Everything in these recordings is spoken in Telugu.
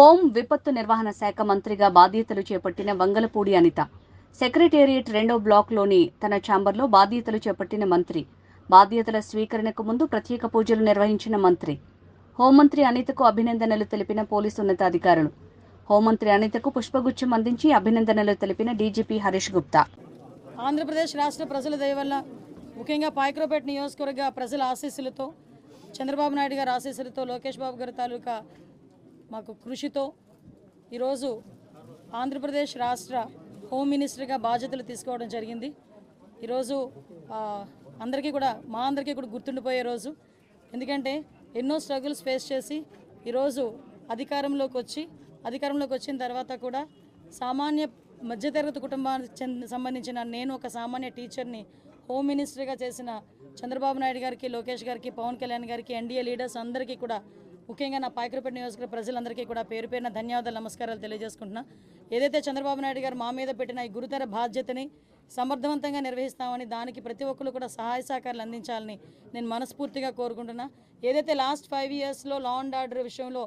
హోం విపత్తు నిర్వహణ శాఖ మంత్రిగా బాధ్యతలు చేపట్టిన వంగలపూడి అనిత సెక్రటేరియట్ 2వ బ్లాక్లోని తన ఛాంబర్లో బాధ్యతలు చేపట్టిన మంత్రి బాధ్యతల స్వీకరణకు ముందు ప్రత్యేక పూజలు నిర్వహించిన మంత్రి హోంమంత్రి అనితకు అభినందనలు తెలిపిన పోలీసు ఉన్నతాధికారులు హోంమంత్రి అనితకు పుష్పగుచ్చం అందించి అభినందనలు తెలిపిన డీజీపీ హరీష్ గుప్తా. ఆంధ్రప్రదేశ్ రాష్ట్ర ప్రజల దయ వల్ల ముఖ్యంగా పాయక్రోపేట నియోజకవర్గ ప్రజల ఆశీస్సులతో చంద్రబాబు నాయుడు గారి ఆశీస్సులతో లోకేష్ బాబు గారి తాలూకా మాకు కృషితో ఈరోజు ఆంధ్రప్రదేశ్ రాష్ట్ర హోమ్ మినిస్టర్గా బాధ్యతలు తీసుకోవడం జరిగింది. ఈరోజు అందరికీ కూడా మా అందరికీ కూడా గుర్తుండిపోయే రోజు. ఎందుకంటే ఎన్నో స్ట్రగుల్స్ ఫేస్ చేసి ఈరోజు అధికారంలోకి వచ్చిన తర్వాత కూడా సామాన్య మధ్యతరగతి కుటుంబానికి సంబంధించిన నేను ఒక సామాన్య టీచర్ని హోమ్ మినిస్టర్గా చేసిన చంద్రబాబు నాయుడు గారికి, లోకేష్ గారికి, పవన్ కళ్యాణ్ గారికి, ఎన్డీఏ లీడర్స్ అందరికీ కూడా ముఖ్యంగా నా పాయక్రోపేట నియోజకవర్గ ప్రజలందరికీ కూడా పేరు పేరున ధన్యవాదాలు, నమస్కారాలు తెలియజేసుకుంటున్నా. ఏదైతే చంద్రబాబు నాయుడు గారు మా మీద పెట్టిన ఈ గురుతర బాధ్యతని సమర్థవంతంగా నిర్వహిస్తామని, దానికి ప్రతి ఒక్కరు కూడా సహాయ సహకారాలు అందించాలని నేను మనస్ఫూర్తిగా కోరుకుంటున్నా. ఏదైతే లాస్ట్ 5 yearsలో లా అండ్ ఆర్డర్ విషయంలో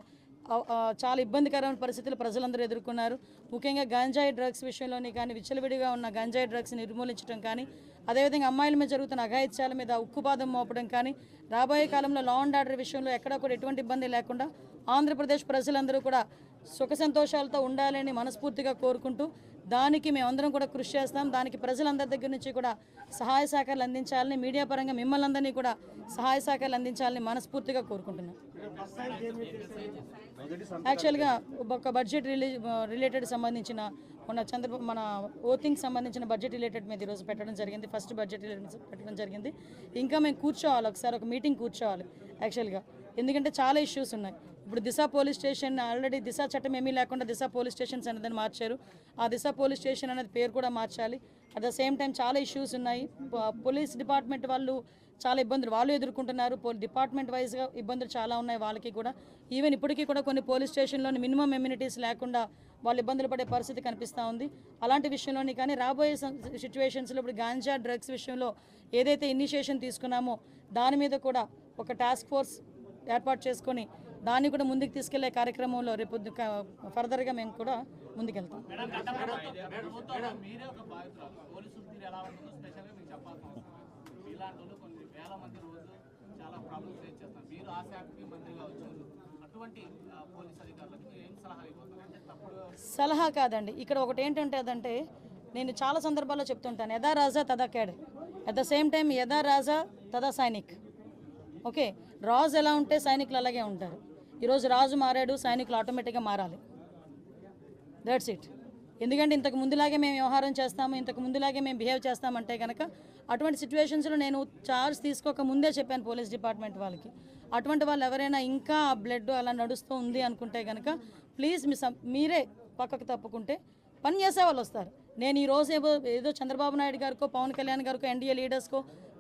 చాలా ఇబ్బందికరమైన పరిస్థితులు ప్రజలందరూ ఎదుర్కొన్నారు. ముఖ్యంగా గంజాయి డ్రగ్స్ విషయంలోని కానీ, విచ్చలవిడిగా ఉన్న గంజాయి డ్రగ్స్ని నిర్మూలించడం కానీ, అదేవిధంగా అమ్మాయిల మీద జరుగుతున్న అఘాయిత్యాల మీద ఉక్కుపాదం మోపడం కానీ, రాబోయే కాలంలో లా అండ్ ఆర్డర్ విషయంలో ఎక్కడా కూడా ఎటువంటి ఇబ్బంది లేకుండా ఆంధ్రప్రదేశ్ ప్రజలందరూ కూడా సుఖ సంతోషాలతో ఉండాలని మనస్ఫూర్తిగా కోరుకుంటూ, దానికి మేమందరం కూడా కృషి చేస్తాం. దానికి ప్రజలందరి దగ్గర నుంచి కూడా సహాయ సహకారాలు అందించాలని, మీడియా పరంగా మిమ్మల్ని అందరినీ కూడా సహాయ సహకారాలు అందించాలని మనస్ఫూర్తిగా కోరుకుంటున్నాం. యాక్చువల్గా ఒక బడ్జెట్ రిలేటెడ్ సంబంధించిన మన ఓటింగ్ సంబంధించిన బడ్జెట్ రిలేటెడ్ మీద ఈరోజు పెట్టడం జరిగింది. ఫస్ట్ బడ్జెట్ పెట్టడం జరిగింది. ఇంకా మేము కూర్చోవాలి, ఒకసారి ఒక మీటింగ్ కూర్చోవాలి యాక్చువల్గా. ఎందుకంటే చాలా ఇష్యూస్ ఉన్నాయి. ఇప్పుడు దిశ పోలీస్ స్టేషన్ ఆల్రెడీ దిశ చట్టం ఏమీ లేకుండా దిశ పోలీస్ స్టేషన్స్ అనేది మార్చారు. ఆ దిశ పోలీస్ స్టేషన్ అనేది పేరు కూడా మార్చాలి. అట్ ద సేమ్ టైం చాలా ఇష్యూస్ ఉన్నాయి. పోలీస్ డిపార్ట్మెంట్ వాళ్ళు చాలా ఇబ్బందులు వాళ్ళు ఎదుర్కొంటున్నారు. డిపార్ట్మెంట్ వైజ్గా ఇబ్బందులు చాలా ఉన్నాయి వాళ్ళకి కూడా. ఈవెన్ ఇప్పటికీ కూడా కొన్ని పోలీస్ స్టేషన్లోని మినిమం ఎమ్యూనిటీస్ లేకుండా వాళ్ళు ఇబ్బందులు పడే పరిస్థితి కనిపిస్తూ ఉంది. అలాంటి విషయంలోని కానీ రాబోయే సిచ్యువేషన్స్లో ఇప్పుడు గాంజా డ్రగ్స్ విషయంలో ఏదైతే ఇనిషియేషన్ తీసుకున్నామో దాని మీద కూడా ఒక టాస్క్ ఫోర్స్ ఏర్పాటు చేసుకొని దాన్ని కూడా ముందుకు తీసుకెళ్లే కార్యక్రమంలో రేపు ఫర్దర్గా మేము కూడా ముందుకెళ్తాం. సలహా కాదండి, ఇక్కడ ఒకటి ఏంటంటే అదంటే నేను చాలా సందర్భాల్లో చెప్తుంటాను, యథా రాజా తదా cadre, at the same time యథా రాజా తదా సైనిక్. ఓకే, రాజు ఎలా ఉంటే సైనికులు అలాగే ఉంటారు. ఈరోజు రాజు మారాడు, సైనికులు ఆటోమేటిక్గా మారాలి. That's it. ఎందుకంటే ఇంతకు ముందులాగే మేము వ్యవహారం చేస్తాము, ఇంతకు ముందులాగే మేము బిహేవ్ చేస్తామంటే కనుక అటువంటి సిచ్యువేషన్స్లో నేను చార్జ్ తీసుకోక ముందే చెప్పాను పోలీస్ డిపార్ట్మెంట్ వాళ్ళకి, అటువంటి వాళ్ళు ఎవరైనా ఇంకా బ్లడ్ అలా నడుస్తూ ఉంది అనుకుంటే కనుక ప్లీజ్ మీరే పక్కకు తప్పుకుంటే పని చేసే వాళ్ళు వస్తారు. నేను ఈరోజు ఏదో చంద్రబాబు నాయుడు గారికో, పవన్ కళ్యాణ్ గారికో, ఎన్డీఏ లీడర్స్కో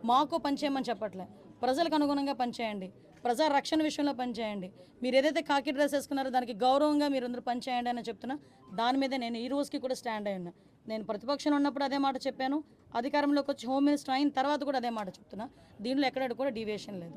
మాకో పనిచేయమని చెప్పట్లే. ప్రజలకు అనుగుణంగా పనిచేయండి, ప్రజా రక్షణ విషయంలో పనిచేయండి. మీరు ఏదైతే కాకి డ్రెస్ వేసుకున్నారో దానికి గౌరవంగా మీరు అందరూ పనిచేయండి అని చెప్తున్నా. దాని మీద నేను ఈ రోజుకి కూడా స్టాండ్ అయి ఉన్నా. నేను ప్రతిపక్షంలో ఉన్నప్పుడు అదే మాట చెప్పాను, అధికారంలోకి వచ్చి హోమ్ మినిస్టర్ అయిన తర్వాత కూడా అదే మాట చెప్తున్నా. దీనిలో ఎక్కడ కూడా డీవియేషన్ లేదు.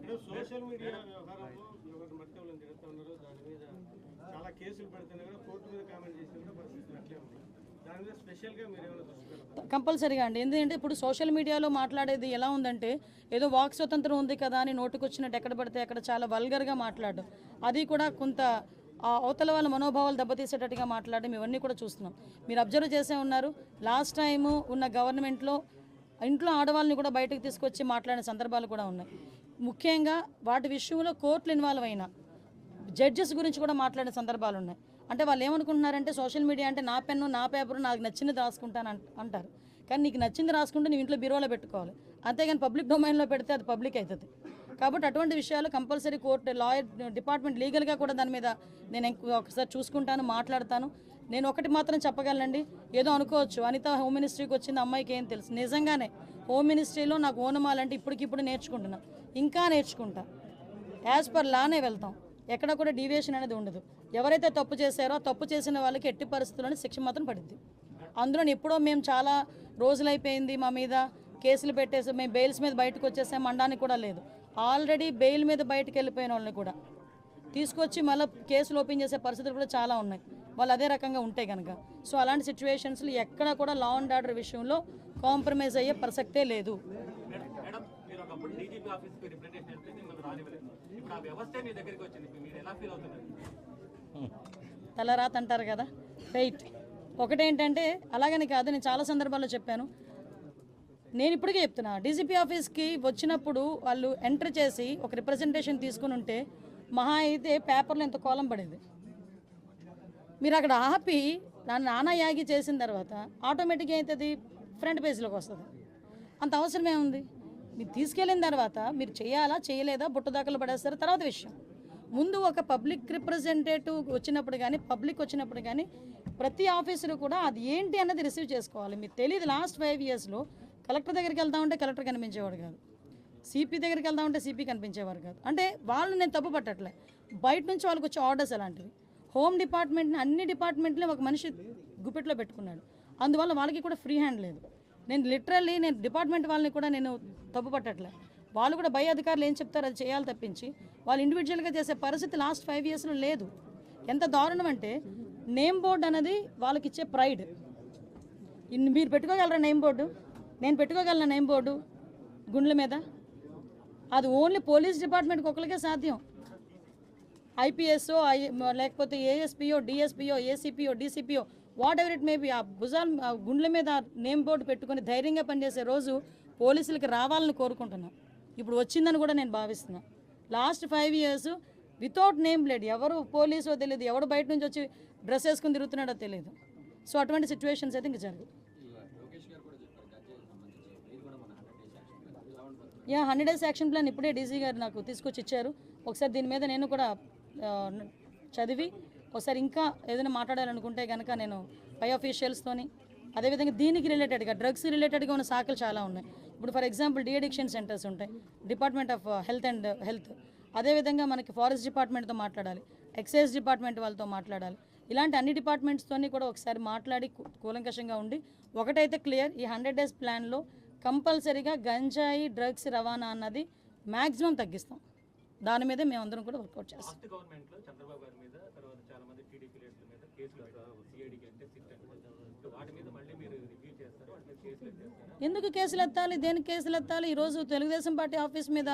కంపల్సరీగా అండి. ఎందుకంటే ఇప్పుడు సోషల్ మీడియాలో మాట్లాడేది ఎలా ఉందంటే ఏదో వాక్ స్వతంత్రం ఉంది కదా అని నోటుకొచ్చినట్టు ఎక్కడ పడితే అక్కడ చాలా వల్గర్గా మాట్లాడడం, అది కూడా కొంత అవతల వాళ్ళ మనోభావాలు దెబ్బతీసేటట్టుగా మాట్లాడడం, ఇవన్నీ కూడా చూస్తున్నాం. మీరు అబ్జర్వ్ చేసే ఉన్నారు, లాస్ట్ టైము ఉన్న గవర్నమెంట్లో ఇంట్లో ఆడవాళ్ళని కూడా బయటకు తీసుకొచ్చి మాట్లాడిన సందర్భాలు కూడా ఉన్నాయి. ముఖ్యంగా వాటి విషయంలో కోర్టులు ఇన్వాల్వ్ అయిన జడ్జెస్ గురించి కూడా మాట్లాడిన సందర్భాలు ఉన్నాయి. అంటే వాళ్ళు ఏమనుకుంటున్నారంటే సోషల్ మీడియా అంటే నా పెన్ను, నా పేపరు, నాకు నచ్చింది రాసుకుంటాను అంటారు. కానీ నీకు నచ్చింది రాసుకుంటే నీ ఇంట్లో బీరోలో పెట్టుకోవాలి, అంతేగాని పబ్లిక్ డొమైన్లో పెడితే అది పబ్లిక్ అవుతుంది. కాబట్టి అటువంటి విషయాలు కంపల్సరీ కోర్టు, లాయర్ డిపార్ట్మెంట్ లీగల్గా కూడా దాని మీద నేను ఒకసారి చూసుకుంటాను, మాట్లాడతాను. నేను ఒకటి మాత్రం చెప్పగలనండి, ఏదో అనుకోవచ్చు అనిత హోమ్ మినిస్ట్రీకి వచ్చింది అమ్మాయికి ఏం తెలుసు. నిజంగానే హోమ్ మినిస్ట్రీలో నాకు ఓనమాలంటే ఇప్పటికిప్పుడు నేర్చుకుంటున్నా, ఇంకా నేర్చుకుంటా. యాజ్ పర్ లానే వెళ్తాం, ఎక్కడ కూడా డీవియేషన్ అనేది ఉండదు. ఎవరైతే తప్పు చేశారో తప్పు చేసిన వాళ్ళకి ఎట్టి పరిస్థితుల్లోనే శిక్ష మాత్రం పడుద్ది. అందులో ఎప్పుడో మేము చాలా రోజులైపోయింది మా మీద కేసులు పెట్టేసి మేము బెయిల్స్ మీద బయటకు వచ్చేసాం అనడానికి కూడా లేదు. ఆల్రెడీ బెయిల్ మీద బయటకు వెళ్ళిపోయిన వాళ్ళని కూడా తీసుకొచ్చి మళ్ళీ కేసులు ఓపెన్ చేసే పరిస్థితులు కూడా చాలా ఉన్నాయి వాళ్ళు అదే రకంగా ఉంటే కనుక. సో అలాంటి సిచ్యువేషన్స్లో ఎక్కడ కూడా లా అండ్ ఆర్డర్ విషయంలో కాంప్రమైజ్ అయ్యే ప్రసక్తే లేదు. తలరాత అంటారు కదా, రైట్. ఒకటేంటంటే అలాగని కాదు, నేను చాలా సందర్భాల్లో చెప్పాను, నేను ఇప్పటికే చెప్తున్నా, డీజీపీ ఆఫీస్కి వచ్చినప్పుడు వాళ్ళు ఎంటర్ చేసి ఒక రిప్రజెంటేషన్ తీసుకుని ఉంటే మహా అయితే పేపర్లో ఎంత కోలం పడేది. మీరు అక్కడ ఆపి దాన్ని నానాయాగి చేసిన తర్వాత ఆటోమేటిక్గా అవుతుంది, ఫ్రంట్ పేజ్లోకి వస్తుంది. అంత అవసరమే ఉంది. మీరు తీసుకెళ్ళిన తర్వాత మీరు చేయాలా చేయలేదా బుట్టదాకలు పడేస్తారు తర్వాత విషయం. ముందు ఒక పబ్లిక్ రిప్రజెంటేటివ్ వచ్చినప్పుడు కానీ పబ్లిక్ వచ్చినప్పుడు కానీ ప్రతి ఆఫీసరు కూడా అది ఏంటి అన్నది రిసీవ్ చేసుకోవాలి. మీకు తెలియదు, లాస్ట్ 5 yearsలో కలెక్టర్ దగ్గరికి వెళ్తా ఉంటే కలెక్టర్ కనిపించేవాడు కాదు, సిపి దగ్గరికి వెళ్తా ఉంటే సిపి కనిపించేవారు కాదు. అంటే వాళ్ళని నేను తప్పు పట్టట్లే, బయట నుంచి వాళ్ళకి వచ్చే ఆర్డర్స్ అలాంటివి. హోమ్ డిపార్ట్మెంట్ని అన్ని డిపార్ట్మెంట్ని ఒక మనిషి గుప్పెట్లో పెట్టుకున్నాడు, అందువల్ల వాళ్ళకి కూడా ఫ్రీ హ్యాండ్ లేదు. నేను డిపార్ట్మెంట్ వాళ్ళని కూడా నేను తప్పు పట్టట్లే, వాళ్ళు కూడా పై అధికారులు ఏం చెప్తారో అది చేయాలి తప్పించి వాళ్ళు ఇండివిజువల్గా చేసే పరిస్థితి లాస్ట్ 5 yearsలో లేదు. ఎంత దారుణం అంటే నేమ్ బోర్డు అనేది వాళ్ళకి ఇచ్చే ప్రైడ్. మీరు పెట్టుకోగలరా నేమ్ బోర్డు? నేను పెట్టుకోగలనా నేమ్ బోర్డు గుండ్ల మీద? అది ఓన్లీ పోలీస్ డిపార్ట్మెంట్కి ఒకరికే సాధ్యం. ఐపీఎస్ఓ లేకపోతే ఏఎస్పీఓ డిఎస్పీఓ ఏసీపీఓ డీసీపీఓ whatever it may be, ఆ భుజాలు గుండ్ల మీద నేమ్ బోర్డు పెట్టుకొని ధైర్యంగా పనిచేసే రోజు పోలీసులకి రావాలని కోరుకుంటున్నాను. ఇప్పుడు వచ్చిందని కూడా నేను భావిస్తున్నా. Last 5 years without name plate, ఎవరు పోలీసో తెలియదు, ఎవడు బయట నుంచి వచ్చి డ్రెస్ వేసుకుని తిరుగుతున్నాడో తెలియదు. సో అటువంటి సిచ్యువేషన్స్ అయితే ఇంక జరగదు. 100 days యాక్షన్ ప్లాన్ ఇప్పుడే డీజీ గారు నాకు తీసుకొచ్చి ఇచ్చారు. ఒకసారి దీని మీద నేను కూడా చదివి ఒకసారి ఇంకా ఏదైనా మాట్లాడాలనుకుంటే కనుక నేను పై ఆఫీషియల్స్తోని, అదేవిధంగా దీనికి రిలేటెడ్గా డ్రగ్స్ రిలేటెడ్గా ఉన్న శాఖలు చాలా ఉన్నాయి. ఇప్పుడు ఫర్ ఎగ్జాంపుల్ డీఅడిక్షన్ సెంటర్స్ ఉంటాయి, డిపార్ట్మెంట్ ఆఫ్ హెల్త్, అదేవిధంగా మనకి ఫారెస్ట్ డిపార్ట్మెంట్తో మాట్లాడాలి, ఎక్సైజ్ డిపార్ట్మెంట్ వాళ్ళతో మాట్లాడాలి. ఇలాంటి అన్ని డిపార్ట్మెంట్స్తోని కూడా ఒకసారి మాట్లాడి కూలంకషంగా ఉండి ఒకటైతే క్లియర్, ఈ 100 days ప్లాన్లో కంపల్సరీగా గంజాయి డ్రగ్స్ రవాణా అన్నది మ్యాక్సిమం తగ్గిస్తాం. దాని మీద మేమందరం కూడా వర్కౌట్ చేస్తాం. ఎందుకు కేసులు ఎత్తాలి, దేనికి కేసులు ఎత్తాలి? ఈరోజు తెలుగుదేశం పార్టీ ఆఫీస్ మీద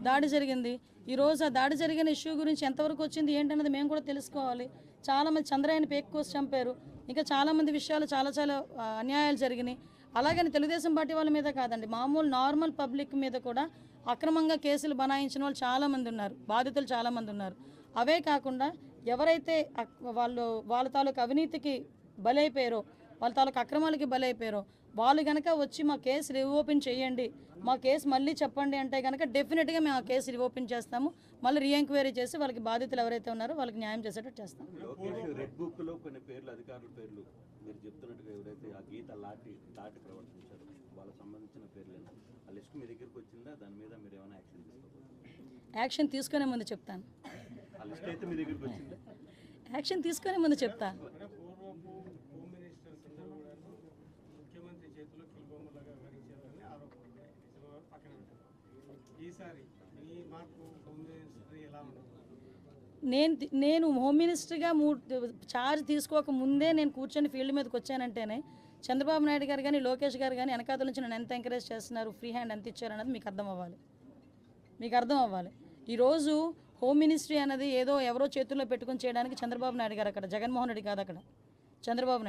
దాడి జరిగింది. ఈరోజు ఆ దాడి జరిగిన ఇష్యూ గురించి ఎంతవరకు వచ్చింది ఏంటన్నది మేము కూడా తెలుసుకోవాలి. చాలామంది చంద్రయాన్ని పేక్ కోసి చంపారు, ఇంకా చాలామంది విషయాలు చాలా అన్యాయాలు జరిగినాయి. అలాగని తెలుగుదేశం పార్టీ వాళ్ళ మీద కాదండి, మామూలు నార్మల్ పబ్లిక్ మీద కూడా అక్రమంగా కేసులు బనాయించిన వాళ్ళు చాలామంది ఉన్నారు, బాధితులు చాలామంది ఉన్నారు. అవే కాకుండా ఎవరైతే వాళ్ళ తాలూకు అవినీతికి బలైపోయారో, వాళ్ళ తాలూకు అక్రమాలకి బలైపోయారో వాళ్ళు కనుక వచ్చి మా కేసు రీఓపెన్ చేయండి, మా కేసు మళ్ళీ చెప్పండి అంటే కనుక డెఫినెట్గా మేము ఆ కేసు రీఓపెన్ చేస్తాము. మళ్ళీ రీఎంక్వైరీ చేసి వాళ్ళకి బాధితులు ఎవరైతే ఉన్నారో వాళ్ళకి న్యాయం చేసేటట్టు చేస్తాం. రెడ్ బుక్లో కొన్ని పేర్లు, అధికారుల పేర్లు మీరు చెప్తున్నట్టుగా ఎవరైతే ఆ గీత దాటి ప్రవర్తించారో వాళ్ళకి సంబంధించిన పేర్లు ఆ లిస్ట్ మీ దగ్గరికి వచ్చిందా? దాని మీద మీరు ఏమైనా యాక్షన్ తీసుకోవాలి? యాక్షన్ తీసుకునే ముందు చెప్తాను. ఆ లిస్ట్ అయితే మీ దగ్గరికి వచ్చిందా? యాక్షన్ తీసుకునే ముందు చెప్తా. నేను హోమ్ మినిస్టర్గా ఛార్జ్ తీసుకోక ముందే నేను కూర్చొని ఫీల్డ్ మీదకి వచ్చానంటేనే చంద్రబాబు నాయుడు గారు కానీ లోకేష్ గారు కానీ వెనకాతల నుంచి నన్ను ఎంత ఎంకరేజ్ చేస్తున్నారు, ఫ్రీ హ్యాండ్ ఎంత ఇచ్చారు అన్నది మీకు అర్థం అవ్వాలి. ఈరోజు హోమ్ మినిస్ట్రీ అనేది ఏదో ఎవరో చేతుల్లో పెట్టుకొని చేయడానికి చంద్రబాబు నాయుడు గారు అక్కడ, జగన్మోహన్ రెడ్డి కాదు అక్కడ, చంద్రబాబు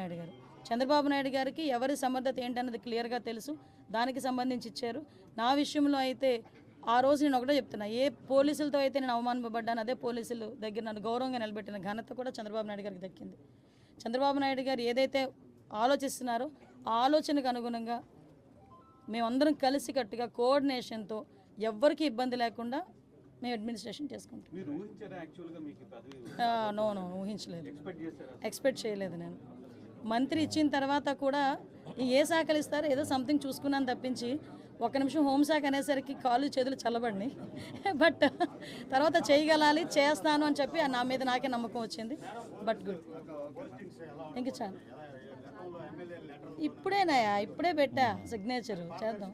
నాయుడు గారికి ఎవరి సమర్థత ఏంటన్నది క్లియర్గా తెలుసు, దానికి సంబంధించి ఇచ్చారు. నా విషయంలో అయితే ఆ రోజు నేను ఒకటే చెప్తున్నా, ఏ పోలీసులతో అయితే నేను అవమానపడ్డాను అదే పోలీసులు దగ్గర నన్ను గౌరవంగా నిలబెట్టిన ఘనత కూడా చంద్రబాబు నాయుడు గారికి దక్కింది. చంద్రబాబు నాయుడు గారు ఏదైతే ఆలోచిస్తున్నారో ఆ ఆలోచనకు అనుగుణంగా మేమందరం కలిసికట్టుగా కోఆర్డినేషన్తో ఎవ్వరికి ఇబ్బంది లేకుండా మేము అడ్మినిస్ట్రేషన్ చేసుకుంటాం. నో ఊహించలేదు, ఎక్స్పెక్ట్ చేయలేదు. నేను మంత్రి ఇచ్చిన తర్వాత కూడా ఏ శాఖలు ఇస్తారో ఏదో సంథింగ్ చూసుకున్నాను తప్పించి, ఒక నిమిషం హోంశాఖ అనేసరికి కాళ్ళు చేతులు చల్లబడినాయి. బట్ తర్వాత చేయగలాలి, చేస్తాను అని చెప్పి నా మీద నాకే నమ్మకం వచ్చింది. బట్ గుడ్, ఇంక చాలు. ఇప్పుడే పెట్టా సిగ్నేచర్, చేద్దాం.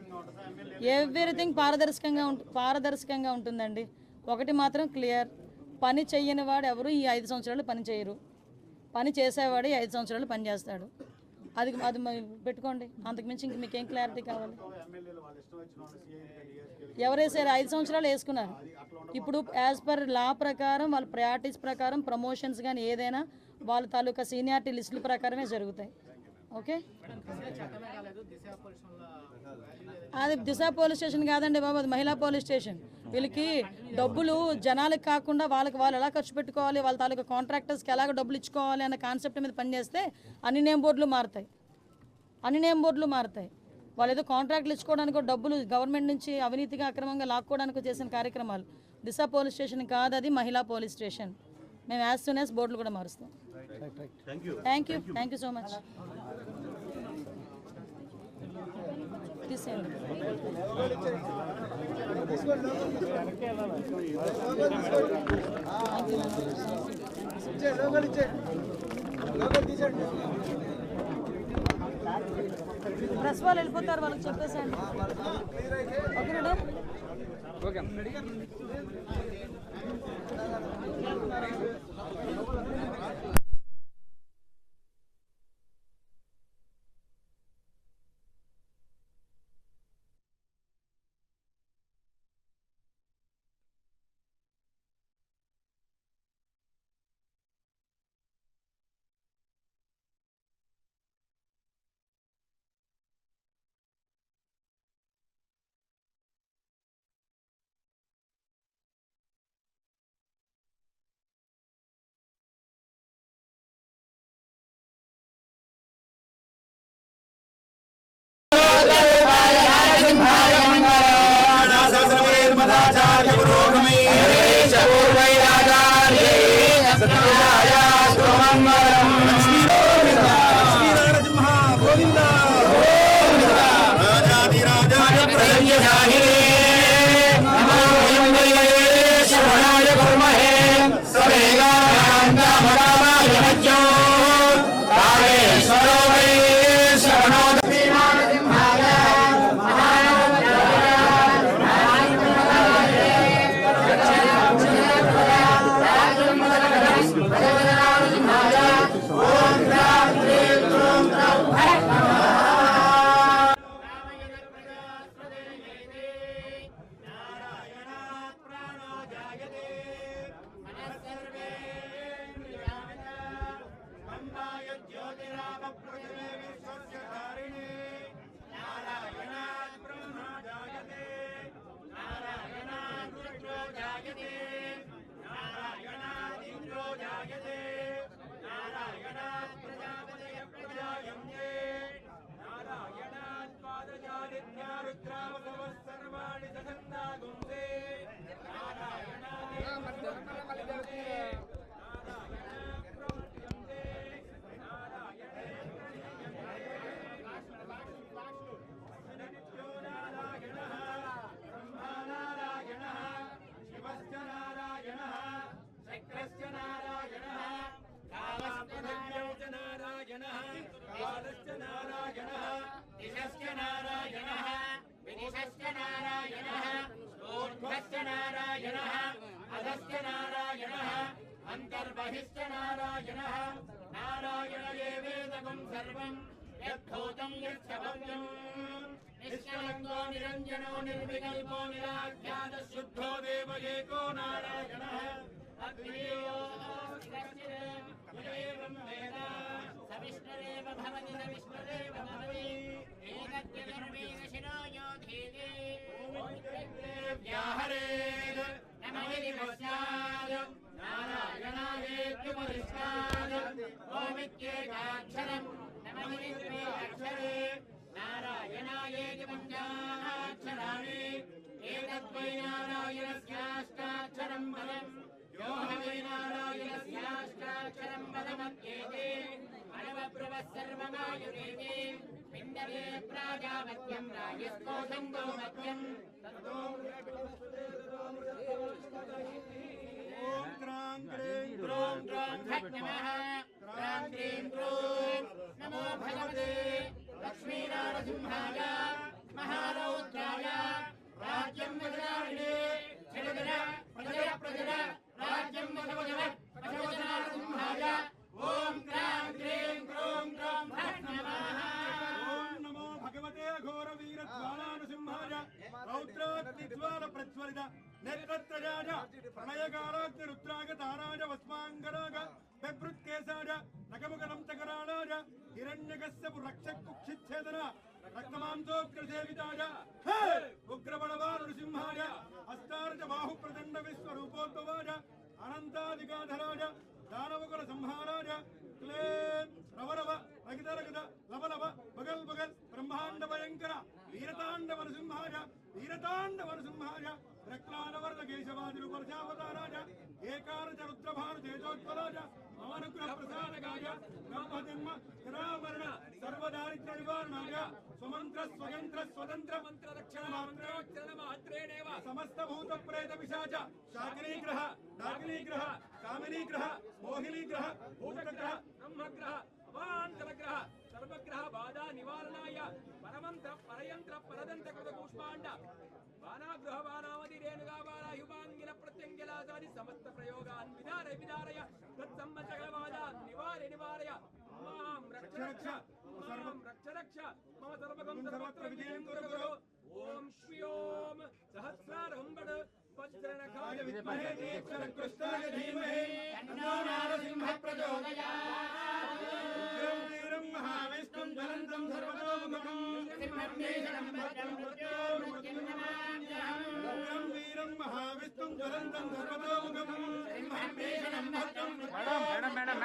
ఎవ్రీథింగ్ పారదర్శకంగా ఉంటుందండి. ఒకటి మాత్రం క్లియర్, పని చెయ్యని వాడు ఎవరు ఈ 5 సంవత్సరాలు పని చేయరు, పని చేసేవాడు ఈ 5 సంవత్సరాలు పని చేస్తాడు. అది అది పెట్టుకోండి, అంతకుమించి ఇంక మీకేం క్లారిటీ కావాలి? ఎవరు వేసారు? 5 సంవత్సరాలు వేసుకున్నారు. ఇప్పుడు యాజ్ పర్ లా ప్రకారం వాళ్ళ ప్రయారిటీస్ ప్రకారం ప్రమోషన్స్ కానీ ఏదైనా వాళ్ళ తాలూకా సీనియారిటీ లిస్టుల ప్రకారమే జరుగుతాయి. ఓకే, అది దిశ పోలీస్ స్టేషన్ కాదండి బాబు, అది మహిళా పోలీస్ స్టేషన్. వీళ్ళకి డబ్బులు జనాలకు కాకుండా వాళ్ళకి వాళ్ళు ఎలా ఖర్చు పెట్టుకోవాలి, వాళ్ళ తాలూకా కాంట్రాక్టర్స్కి ఎలాగ డబ్బులు ఇచ్చుకోవాలి అన్న కాన్సెప్ట్ మీద పనిచేస్తే అన్ని నేమ్ బోర్డులు మారుతాయి, అన్ని నేమ్ బోర్డులు మారుతాయి. వాళ్ళు ఏదో కాంట్రాక్ట్లు ఇచ్చుకోవడానికి డబ్బులు గవర్నమెంట్ నుంచి అవినీతిగా అక్రమంగా లాక్కోవడానికి చేసిన కార్యక్రమాలు. దిశ పోలీస్ స్టేషన్ కాదు, అది మహిళా పోలీస్ స్టేషన్. మేము యాజ్ సూన్ యాజ్ బోర్డులు కూడా మారుస్తాం. Thank you so much. తీసేయండి. ప్రెస్ వాళ్ళు వెళ్ళిపోతారు, వాళ్ళకి చెప్పేసండి. ఓకేనా? ఓకే. निरंजनो निर्विकल्पो निराख्यात शुद्धो देव एको नारायणः अद्वितीयो एवं वेद सविष्णुरेव भवति सविष्णुरेव भवति एकत्यधर्मेण यो धीते व्याहरेद् नमः पश्चात् नारायणायेत्युपरिष्टात् ओमित्येकाक्षरम् नमः अक्षरे नारायणायेति पञ्चाक्षराणि एतद्वै नारायणस्याष्टाक्षरं पदम् यो वै नारायणस्याष्टाक्षरं पदमत्येते अनवब्रुवः सर्वमायुरेति पिण्डरे प्राजापत्यं राजस्कोशं गोमत्यं ॐ क्रां क्रीं क्रों क्रां फट् नमः क्रां क्रीं क्रों नमो भगवते लक्ष्मीनारसिंहाय महारौद्राय राज्यं वज्राणि जगदर प्रजय प्रजय राज्यं ललित नेत्रत्रयाज प्रणयकाराग्नि रुद्राग ताराज वस्मांगराग बेभृत्केशाज नखमुखदंतकराणाज हिरण्यकश्यपु रक्षकुक्षिच्छेदन रक्तमांसोग्रसेविताज उग्रबलवान नृसिंहाज अस्तार्ज बाहुप्रचंड विश्वरूपोद्भवाज अनंतादिकाधराज दानवकुल संहाराज क्लेम रवरव रगितरगित लवलव बगल बगल ब्रह्मांड भयंकर वीरतांडव नृसिंहाज रक्लानवर्ध केशवादिरुपरचावताराज एकारच रुद्रभानु तेजोत्पलाज ममानुग्रह प्रसादकाय ब्रह्मजन्म जरामरण सर्वदारिद्र्य निवारणाय स्वमंत्र स्वयंत्र स्वतंत्र मंत्र रक्षण मात्रेणेव समस्त भूत प्रेत पिशाच शाकिनी ग्रह डाकिनी ग्रह कामिनी ग्रह मोहिनी ग्रह भूतग्रह ब्रह्मग्रह अवान्तरग्रह सर्वग्रह बाधा निवारणाय परमंत्र परयंत्र परदंत्र कृत पुष्पांड बाणाग्रह बाणावधि रेणुगा बाणा युवांगिल प्रत्यंगिलादादि समस्त प्रयोगान् विदारय तत्सम्मतगल बाधा निवारय मां रक्ष मम सर्वगं सर्वत्र विजयं कुरु ओम श्री ओम सहस्रारंभण वज्रनखाय विद्महे नेत्रकृष्णाय धीमहि तन्नो नारसिंहः प्रचोदयात् उग्रं वीरं महाविष्णुं ज्वलन्तं सर्वतोमुखं सिंहमेशनं भद्रं मृत्युर्मुख्यन्नमाम्यहम् उग्रं वीरं महाविष्णुं ज्वलन्तं सर्वतोमुखं सिंहमेशनं भद्रं मैडम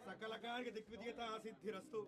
सकल कार्य दिग्विजयता सिद्धिरस्तु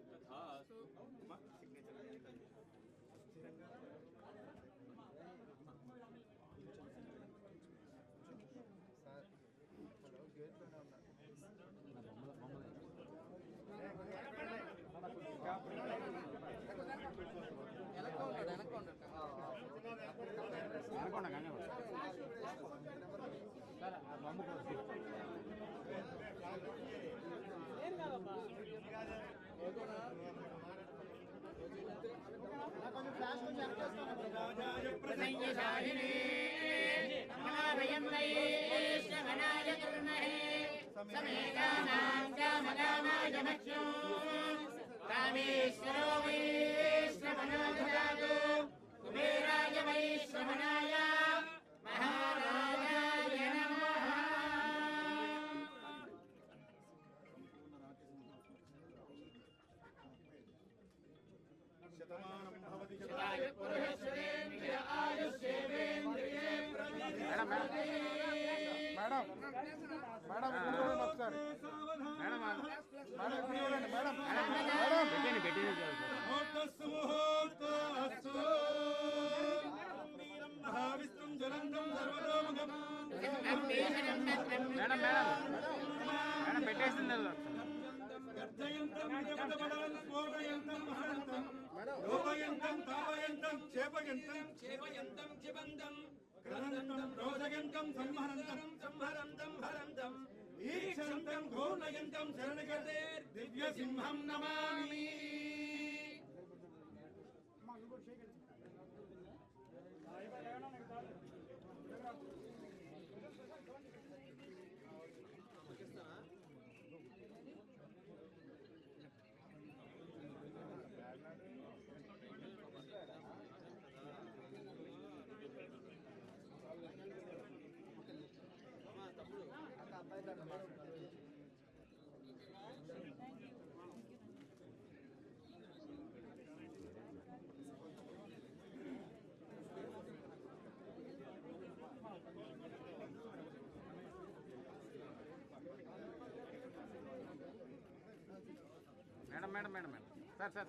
रामेश्वरो वैश्रवणोऽधरादो कुबेराय वैश्रवणाय महाराजाय नमः। शतमानं भवति शताय पुरुषेन्द्रिय आयुष्येवेन्द्रिये मैडम ఒకసారి महाविष्णुं ज्वलन्तं सर्वतोमुखं మేడం పెట్టేసింది गर्जयन्तं निजपदबलं स्फोटयन्तं महन्तं लोपयन्तं तापयन्तं क्षेपयन्तं क्षिपन्तं क्रदन्तं रोदयन्तं संहरन्तं हरन्तं ईक्षन्तं घोर्णयन्तं शरणगते दिव्यसिंहं Namami. Madam sir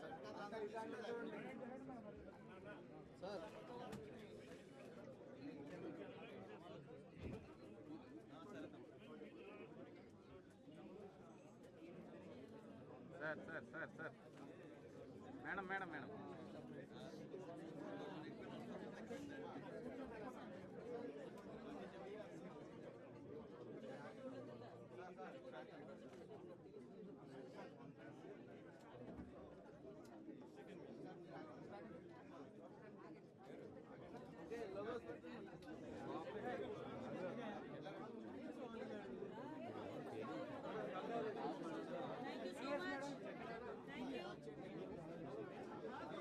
madam Thank you so much. Thank you.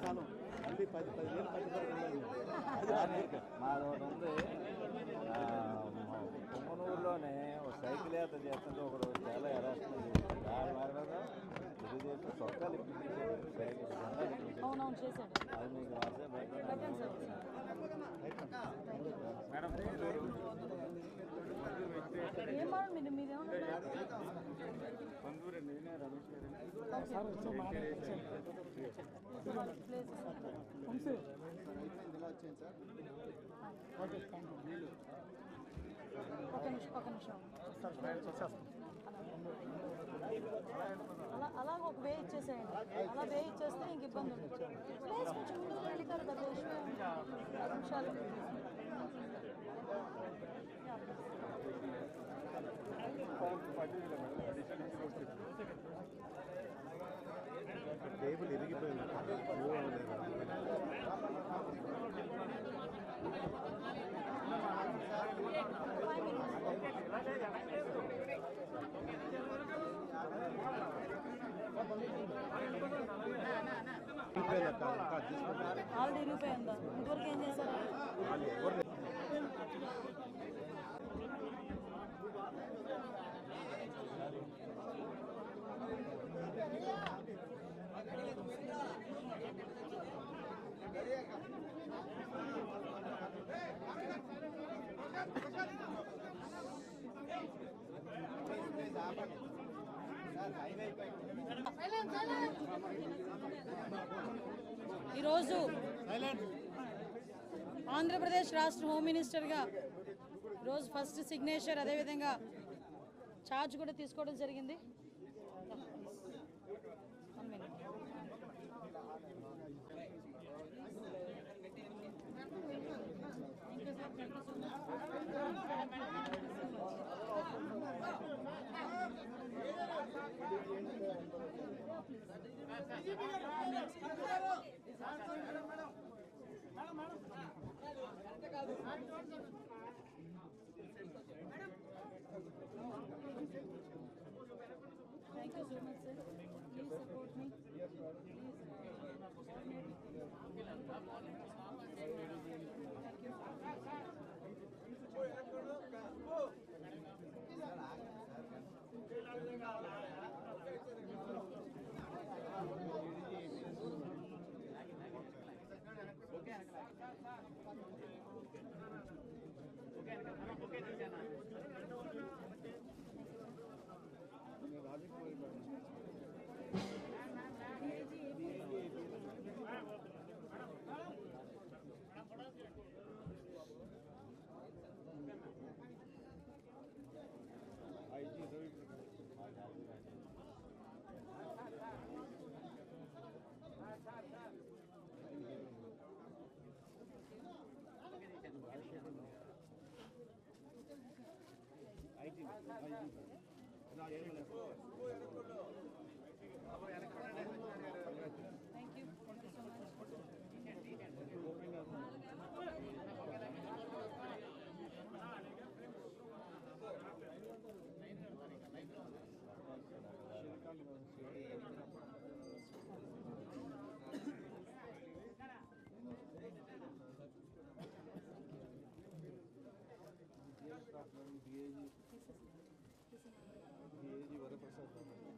కాలం మళ్ళీ 10 పట్టుబడి మాది ఒకటి ఉంది. పొంగనూరులోనే ఒక సైకిల్ యాత్ర చేస్తుంటే ఒకడు చాలా హెరాస్మెంట్ చేశాడు. దాని మీద తెలుగుదేశం చొక్కాలు ఇప్పించారు, సైకిల్ జెండాలు ఇప్పించారు. అవునవును చేశాడు. అది మీకు వాట్సాప్ పెట్టండి సార్. మేడం ఏం మాట మీరేమన్నా పందూరు నేనే రమేష్ గారు. ఒక నిమిషం అలాగ ఒక వే ఇచ్చేసేయండి. అలా వే ఇచ్చేస్తే ఇంక ఇబ్బంది ఉండదు. ప్లేస్ కొంచెం ముందుకు రండి కదా, పెద్ద విషయం 5 నిమిషాలు. టేబుల్ ఇరిగిపోయింది. ఆల్రెడీ ఇరిగిపోయిందా? ఇంతవరకు ఏం చేశారు? ఈరోజు ఆంధ్రప్రదేశ్ రాష్ట్ర హోమ్ మినిస్టర్గా ఈరోజు ఫస్ట్ సిగ్నేచర్, అదేవిధంగా ఛార్జ్ కూడా తీసుకోవడం జరిగింది. Thank you so much, sir. Please support me. Thank you.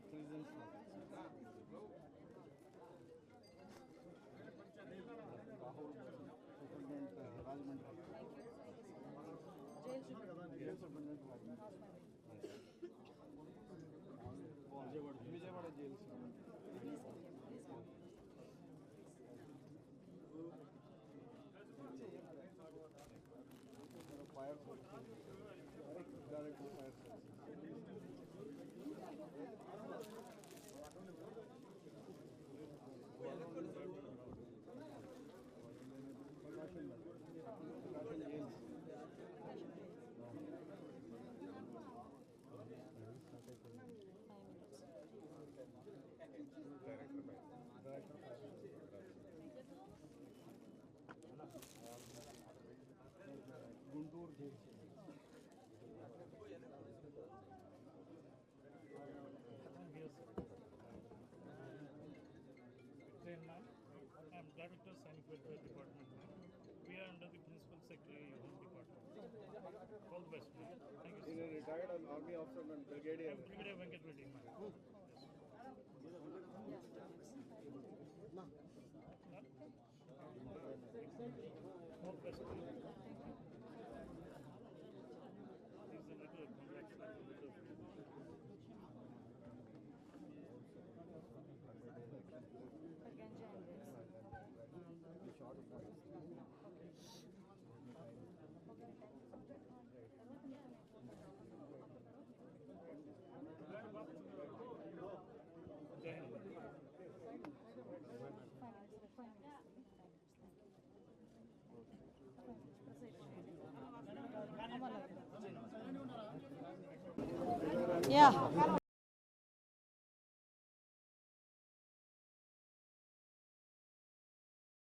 Thank you so much. Vijayawada jail fire direct fire Guntur jail Director Sanic Welfare Department. We are under the Principal Secretary Home Department. All the best. Thank you. He's a retired army officer and brigadier. Brigadier Venkat Reddy. All the best. This is a letter. Congratulations. Jai Hind. Yeah.